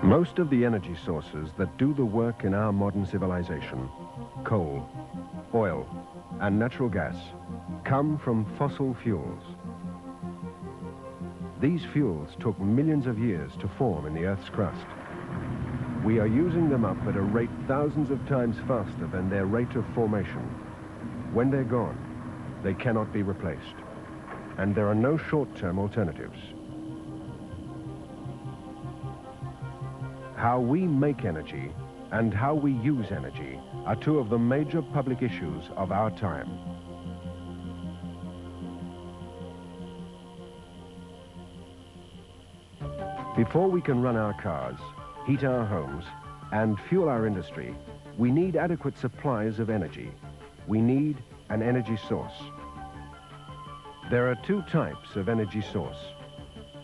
Most of the energy sources that do the work in our modern civilization, coal, oil, and natural gas, come from fossil fuels. These fuels took millions of years to form in the Earth's crust. We are using them up at a rate thousands of times faster than their rate of formation. When they're gone, they cannot be replaced, and there are no short-term alternatives. How we make energy and how we use energy are two of the major public issues of our time. Before we can run our cars, heat our homes, and fuel our industry, we need adequate supplies of energy. We need an energy source. There are two types of energy source.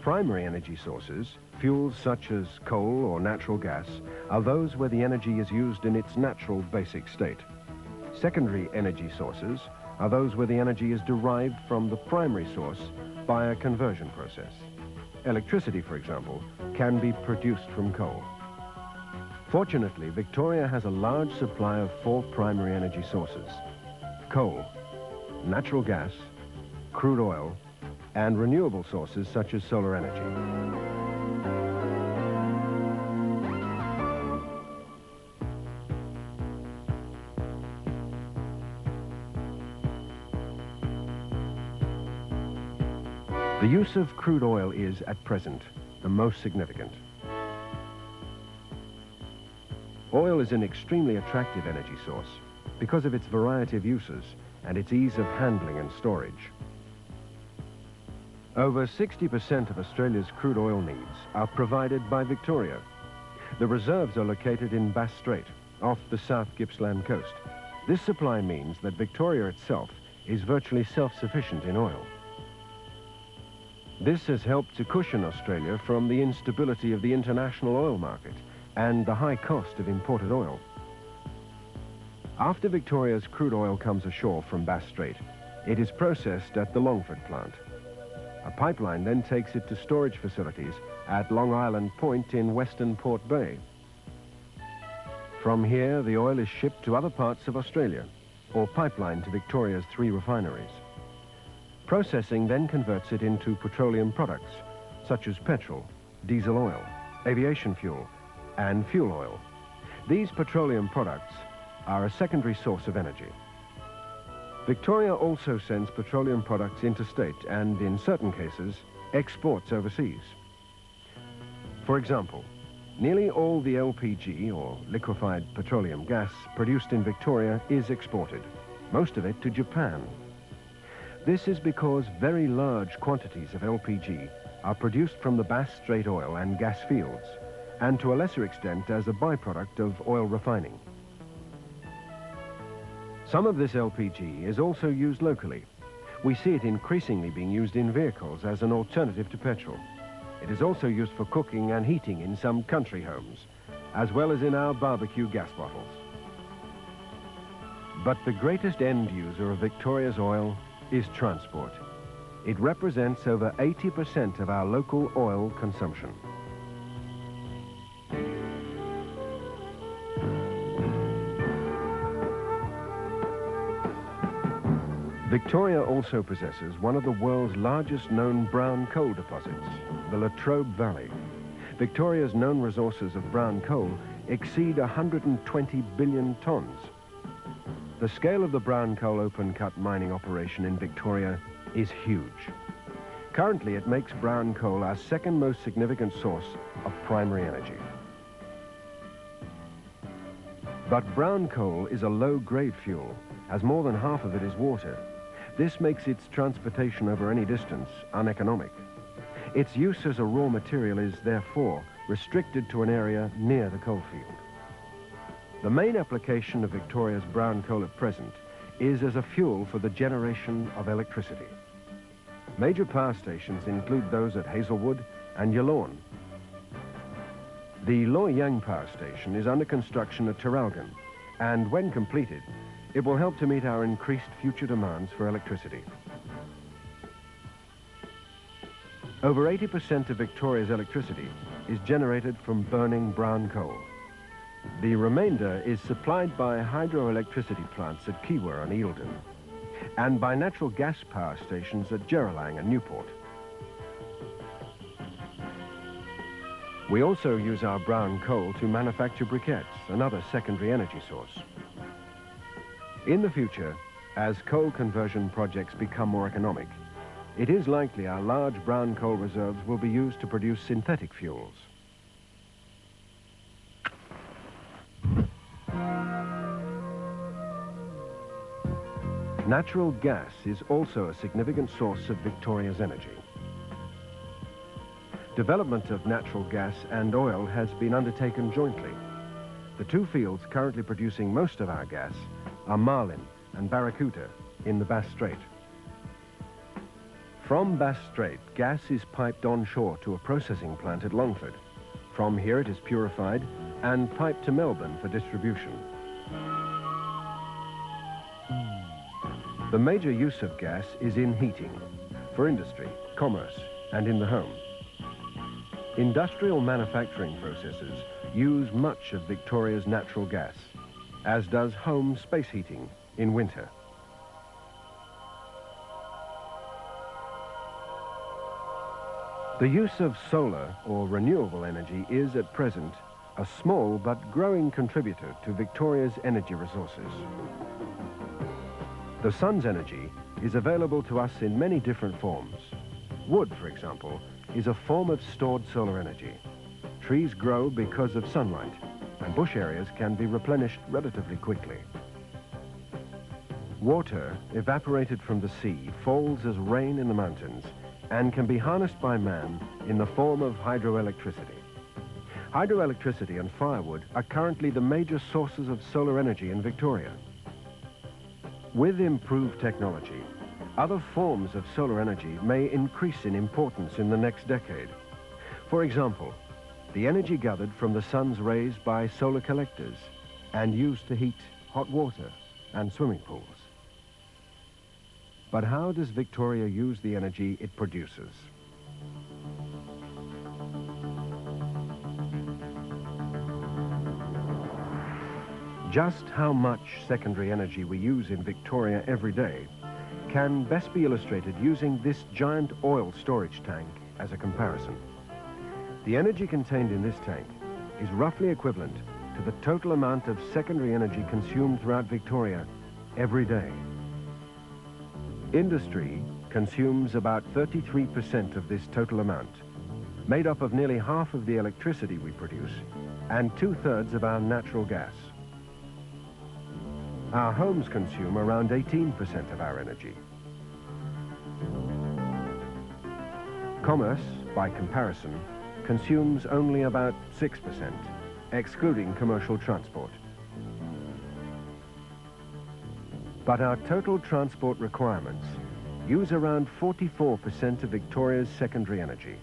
Primary energy sources, fuels such as coal or natural gas, are those where the energy is used in its natural basic state. Secondary energy sources are those where the energy is derived from the primary source by a conversion process. Electricity, for example, can be produced from coal. Fortunately, Victoria has a large supply of four primary energy sources: coal, natural gas, crude oil, and renewable sources such as solar energy. The use of crude oil is, at present, the most significant. Oil is an extremely attractive energy source because of its variety of uses and its ease of handling and storage. Over 60% of Australia's crude oil needs are provided by Victoria. The reserves are located in Bass Strait, off the South Gippsland coast. This supply means that Victoria itself is virtually self-sufficient in oil. This has helped to cushion Australia from the instability of the international oil market and the high cost of imported oil. After Victoria's crude oil comes ashore from Bass Strait, it is processed at the Longford plant. A pipeline then takes it to storage facilities at Long Island Point in Western Port Bay. From here, the oil is shipped to other parts of Australia or pipelined to Victoria's 3 refineries. Processing then converts it into petroleum products, such as petrol, diesel oil, aviation fuel, and fuel oil. These petroleum products are a secondary source of energy. Victoria also sends petroleum products interstate and, in certain cases, exports overseas. For example, nearly all the LPG, or liquefied petroleum gas, produced in Victoria is exported, most of it to Japan. This is because very large quantities of LPG are produced from the Bass Strait oil and gas fields, and to a lesser extent as a byproduct of oil refining. Some of this LPG is also used locally. We see it increasingly being used in vehicles as an alternative to petrol. It is also used for cooking and heating in some country homes, as well as in our barbecue gas bottles. But the greatest end user of Victoria's oil is transport. It represents over 80% of our local oil consumption. Victoria also possesses one of the world's largest known brown coal deposits, the Latrobe Valley. Victoria's known resources of brown coal exceed 120 billion tonnes. The scale of the brown coal open-cut mining operation in Victoria is huge. Currently, it makes brown coal our second most significant source of primary energy. But brown coal is a low-grade fuel, as more than half of it is water. This makes its transportation over any distance uneconomic. Its use as a raw material is, therefore, restricted to an area near the coalfield. The main application of Victoria's brown coal at present is as a fuel for the generation of electricity. Major power stations include those at Hazelwood and Yallourn. The Loy Yang Power Station is under construction at Traralgon, and when completed, it will help to meet our increased future demands for electricity. Over 80% of Victoria's electricity is generated from burning brown coal. The remainder is supplied by hydroelectricity plants at Kiwa and Eildon, and by natural gas power stations at Geraldine and Newport. We also use our brown coal to manufacture briquettes, another secondary energy source. In the future, as coal conversion projects become more economic, it is likely our large brown coal reserves will be used to produce synthetic fuels. Natural gas is also a significant source of Victoria's energy. Development of natural gas and oil has been undertaken jointly. The two fields currently producing most of our gas are Marlin and Barracuda in the Bass Strait. From Bass Strait, gas is piped onshore to a processing plant at Longford. From here it is purified and piped to Melbourne for distribution. The major use of gas is in heating, for industry, commerce, and in the home. Industrial manufacturing processes use much of Victoria's natural gas, as does home space heating in winter. The use of solar or renewable energy is at present a small but growing contributor to Victoria's energy resources. The sun's energy is available to us in many different forms. Wood, for example, is a form of stored solar energy. Trees grow because of sunlight, and bush areas can be replenished relatively quickly. Water evaporated from the sea falls as rain in the mountains and can be harnessed by man in the form of hydroelectricity. Hydroelectricity and firewood are currently the major sources of solar energy in Victoria. With improved technology, other forms of solar energy may increase in importance in the next decade. For example, the energy gathered from the sun's rays by solar collectors and used to heat hot water and swimming pools. But how does Victoria use the energy it produces? Just how much secondary energy we use in Victoria every day can best be illustrated using this giant oil storage tank as a comparison. The energy contained in this tank is roughly equivalent to the total amount of secondary energy consumed throughout Victoria every day. Industry consumes about 33% of this total amount, made up of nearly half of the electricity we produce and 2/3 of our natural gas. Our homes consume around 18% of our energy. Commerce, by comparison, consumes only about 6%, excluding commercial transport. But our total transport requirements use around 44% of Victoria's secondary energy.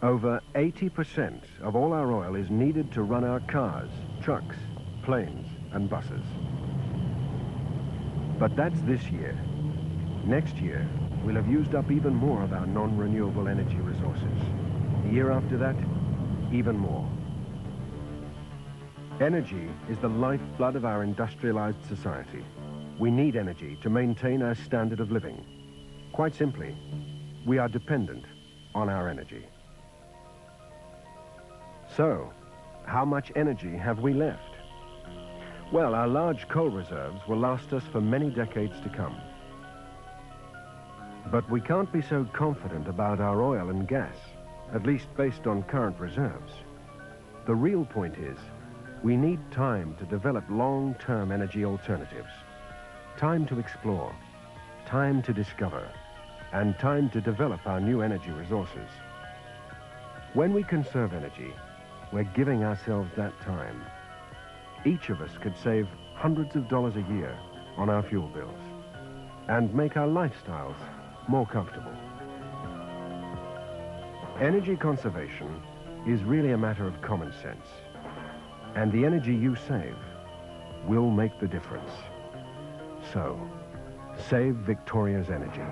Over 80% of all our oil is needed to run our cars, trucks, planes, and buses. But that's this year. Next year, we'll have used up even more of our non-renewable energy resources. The year after that, even more. Energy is the lifeblood of our industrialized society. We need energy to maintain our standard of living. Quite simply, we are dependent on our energy. So, how much energy have we left? Well, our large coal reserves will last us for many decades to come. But we can't be so confident about our oil and gas, at least based on current reserves. The real point is, we need time to develop long-term energy alternatives. Time to explore, time to discover, and time to develop our new energy resources. When we conserve energy, we're giving ourselves that time. Each of us could save hundreds of dollars a year on our fuel bills and make our lifestyles more comfortable. Energy conservation is really a matter of common sense, and the energy you save will make the difference. So, save Victoria's energy.